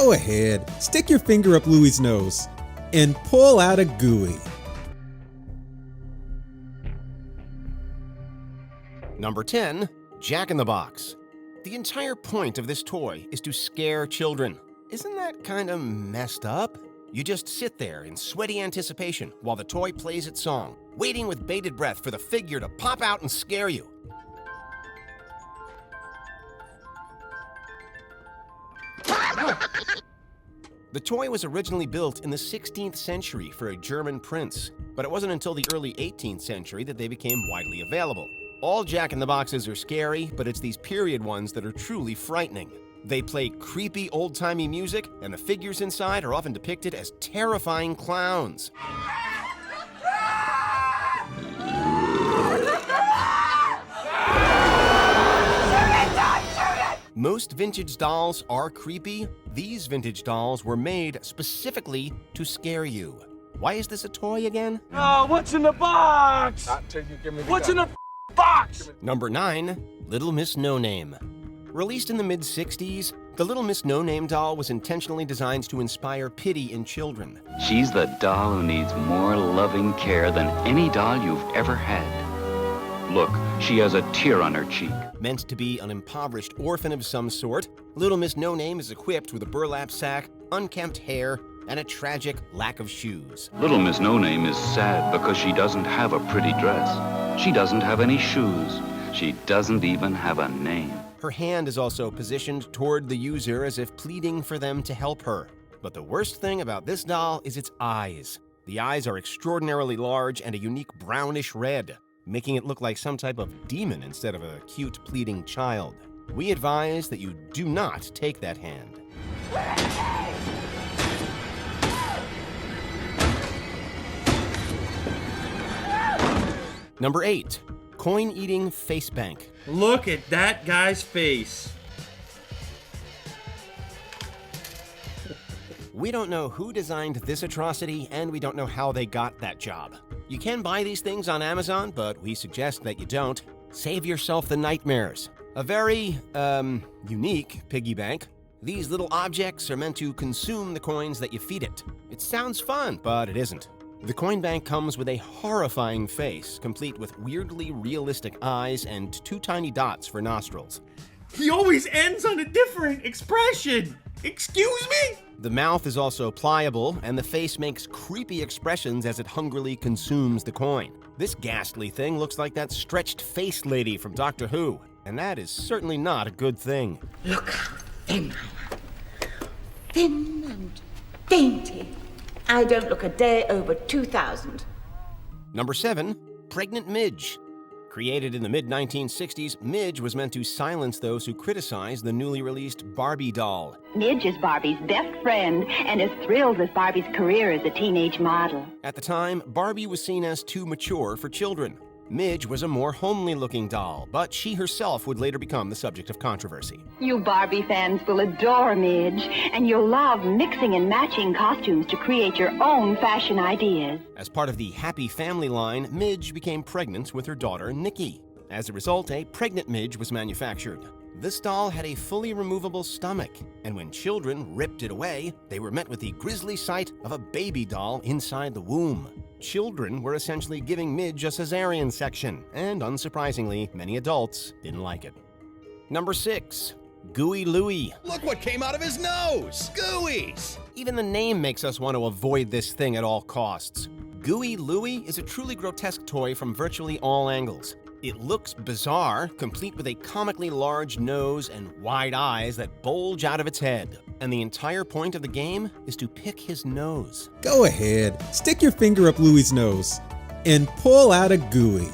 Go ahead, stick your finger up Louie's nose and pull out a Gooey. Number 10, Jack in the Box. The entire point of this toy is to scare children. Isn't that kind of messed up? You just sit there in sweaty anticipation while the toy plays its song, waiting with bated breath for the figure to pop out and scare you. The toy was originally built in the 16th century for a German prince, but it wasn't until the early 18th century that they became widely available. All Jack-in-the-Boxes are scary, but it's these period ones that are truly frightening. They play creepy old-timey music, and the figures inside are often depicted as terrifying clowns. Most vintage dolls are creepy. These vintage dolls were made specifically to scare you. Why is this a toy again? Oh, what's in the box? Not till you give me the What's gun. in the box? Number 9, Little Miss No-Name. Released in the mid-60s, the Little Miss No-Name doll was intentionally designed to inspire pity in children. She's the doll who needs more loving care than any doll you've ever had. Look, she has a tear on her cheek. Meant to be an impoverished orphan of some sort, Little Miss No-Name is equipped with a burlap sack, unkempt hair, and a tragic lack of shoes. Little Miss No-Name is sad because she doesn't have a pretty dress. She doesn't have any shoes. She doesn't even have a name. Her hand is also positioned toward the user as if pleading for them to help her. But the worst thing about this doll is its eyes. The eyes are extraordinarily large and a unique brownish red, making it look like some type of demon instead of a cute, pleading child. We advise that you do not take that hand. Number 8, Coin-Eating Face Bank. Look at that guy's face. We don't know who designed this atrocity, and we don't know how they got that job. You can buy these things on Amazon, but we suggest that you don't. Save yourself the nightmares. A very, unique piggy bank. These little objects are meant to consume the coins that you feed it. It sounds fun, but it isn't. The coin bank comes with a horrifying face, complete with weirdly realistic eyes and 2 tiny dots for nostrils. He always ends on a different expression. Excuse me? The mouth is also pliable, and the face makes creepy expressions as it hungrily consumes the coin. This ghastly thing looks like that stretched face lady from Doctor Who, and that is certainly not a good thing. Look how thin I am. Thin and dainty. I don't look a day over 2,000. Number 7, Pregnant Midge. Created in the mid-1960s, Midge was meant to silence those who criticized the newly released Barbie doll. Midge is Barbie's best friend and is thrilled with Barbie's career as a teenage model. At the time, Barbie was seen as too mature for children. Midge was a more homely-looking doll, but she herself would later become the subject of controversy. You Barbie fans will adore Midge, and you'll love mixing and matching costumes to create your own fashion ideas. As part of the Happy Family line, Midge became pregnant with her daughter, Nikki. As a result, a pregnant Midge was manufactured. This doll had a fully removable stomach, and when children ripped it away, they were met with the grisly sight of a baby doll inside the womb. Children were essentially giving Midge a cesarean section, and unsurprisingly, many adults didn't like it. Number 6, Gooey Louie. Look what came out of his nose! Gooey's! Even the name makes us want to avoid this thing at all costs. Gooey Louie is a truly grotesque toy from virtually all angles. It looks bizarre, complete with a comically large nose and wide eyes that bulge out of its head. And the entire point of the game is to pick his nose. Go ahead, stick your finger up Louie's nose and pull out a Gooey.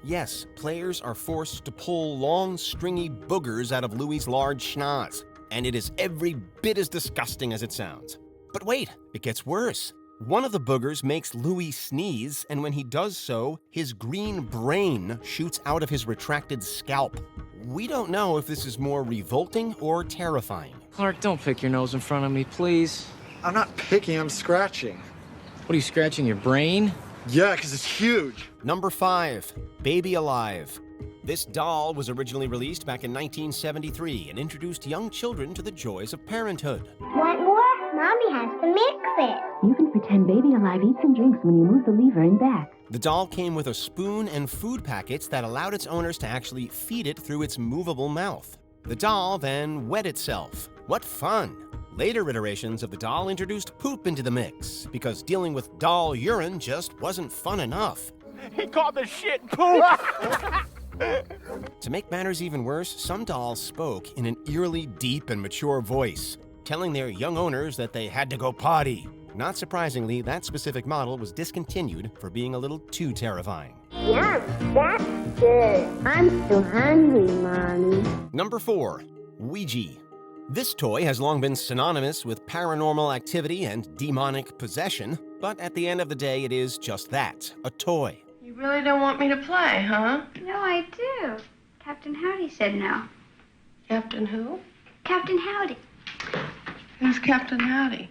Yes, players are forced to pull long, stringy boogers out of Louie's large schnoz, and it is every bit as disgusting as it sounds. But wait, it gets worse. One of the boogers makes Louie sneeze, and when he does so, his green brain shoots out of his retracted scalp. We don't know if this is more revolting or terrifying. Clark, don't pick your nose in front of me, please. I'm not picking, I'm scratching. What are you scratching, your brain? Yeah, because it's huge. Number 5, Baby Alive. This doll was originally released back in 1973 and introduced young children to the joys of parenthood. Want more? Mommy has to mix it. You can pretend Baby Alive eats and drinks when you move the lever and back. The doll came with a spoon and food packets that allowed its owners to actually feed it through its movable mouth. The doll then wet itself. What fun! Later iterations of the doll introduced poop into the mix, because dealing with doll urine just wasn't fun enough. He called the shit poop! To make matters even worse, some dolls spoke in an eerily deep and mature voice, telling their young owners that they had to go potty. Not surprisingly, that specific model was discontinued for being a little too terrifying. Yum, that's good. I'm so hungry, Mommy. Number 4. Ouija. This toy has long been synonymous with paranormal activity and demonic possession, but at the end of the day, it is just that, a toy. You really don't want me to play, huh? No, I do. Captain Howdy said no. Captain who? Captain Howdy. Who's Captain Howdy?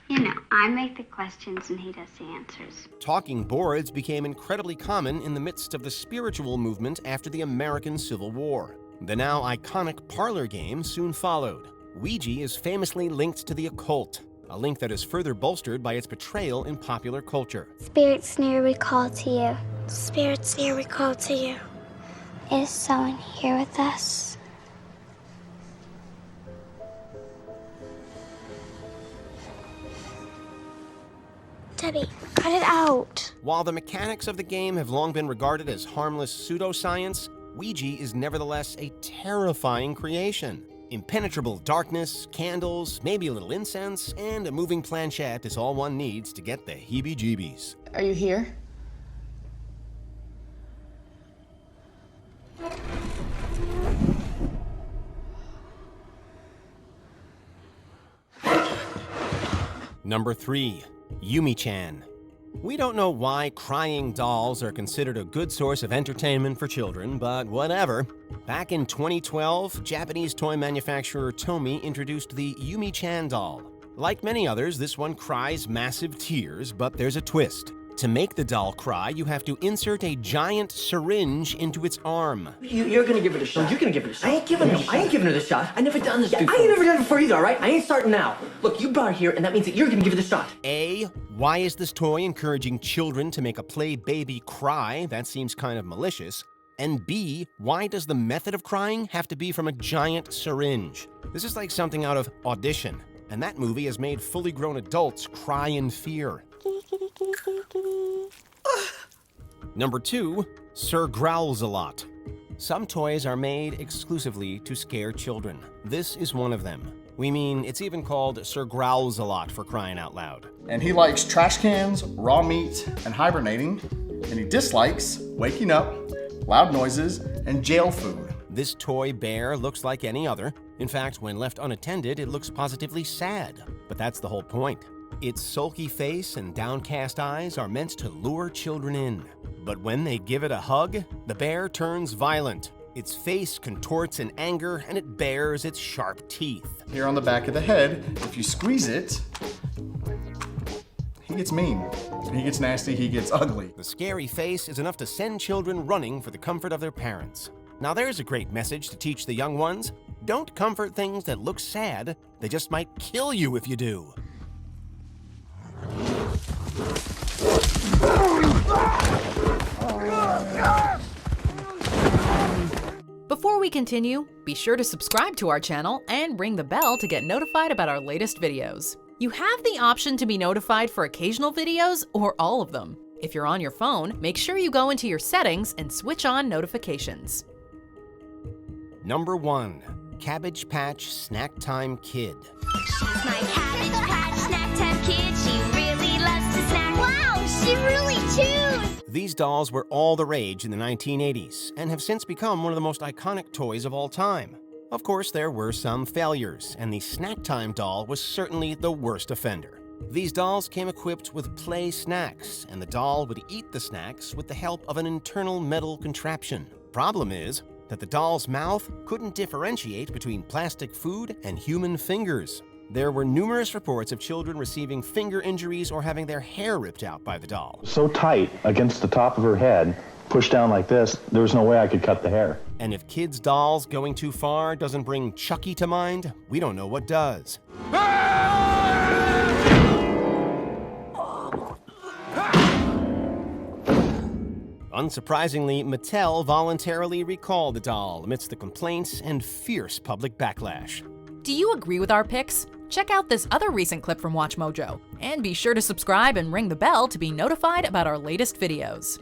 You know, I make the questions and he does the answers. Talking boards became incredibly common in the midst of the spiritual movement after the American Civil War. The now iconic parlor game soon followed. Ouija is famously linked to the occult, a link that is further bolstered by its portrayal in popular culture. Spirits near recall to you. Spirits near recall to you. Is someone here with us? Debbie, cut it out. While the mechanics of the game have long been regarded as harmless pseudoscience, Ouija is nevertheless a terrifying creation. Impenetrable darkness, candles, maybe a little incense, and a moving planchette is all one needs to get the heebie-jeebies. Are you here? Number 3. Yume-Chan. We don't know why crying dolls are considered a good source of entertainment for children, but whatever. Back in 2012, Japanese toy manufacturer Tomy introduced the Yume-Chan doll. Like many others, this one cries massive tears, but there's a twist. To make the doll cry, you have to insert a giant syringe into its arm. You're gonna give it a shot. You're gonna give it a shot. I ain't giving her the shot. I never done this before. I ain't never done it before either, all right? I ain't starting now. Look, you brought her here, and that means that you're gonna give it a shot. A, why is this toy encouraging children to make a play baby cry? That seems kind of malicious. And B, why does the method of crying have to be from a giant syringe? This is like something out of Audition, and that movie has made fully grown adults cry in fear. Number 2, Sir Growls-A-Lot. Some toys are made exclusively to scare children. This is one of them. We mean, it's even called Sir Growls-A-Lot for crying out loud. And he likes trash cans, raw meat, and hibernating. And he dislikes waking up, loud noises, and jail food. This toy bear looks like any other. In fact, when left unattended, it looks positively sad. But that's the whole point. Its sulky face and downcast eyes are meant to lure children in. But when they give it a hug, the bear turns violent. Its face contorts in anger, and it bares its sharp teeth. Here on the back of the head, if you squeeze it, he gets mean. He gets nasty, he gets ugly. The scary face is enough to send children running for the comfort of their parents. Now there's a great message to teach the young ones. Don't comfort things that look sad. They just might kill you if you do. Before we continue, be sure to subscribe to our channel and ring the bell to get notified about our latest videos. You have the option to be notified for occasional videos or all of them. If you're on your phone, make sure you go into your settings and switch on notifications. Number 1, Cabbage Patch Snacktime Kid. She's my Cabbage Patch Snacktime Kid. She really loves to snack. Wow, she really chews! These dolls were all the rage in the 1980s and have since become one of the most iconic toys of all time. Of course, there were some failures, and the Snacktime doll was certainly the worst offender. These dolls came equipped with play snacks, and the doll would eat the snacks with the help of an internal metal contraption. Problem is that the doll's mouth couldn't differentiate between plastic food and human fingers. There were numerous reports of children receiving finger injuries or having their hair ripped out by the doll. So tight against the top of her head pushed down like this, there was no way I could cut the hair. And if kids' dolls going too far doesn't bring Chucky to mind, we don't know what does. Unsurprisingly, Mattel voluntarily recalled the doll amidst the complaints and fierce public backlash. Do you agree with our picks? Check out this other recent clip from WatchMojo, and be sure to subscribe and ring the bell to be notified about our latest videos.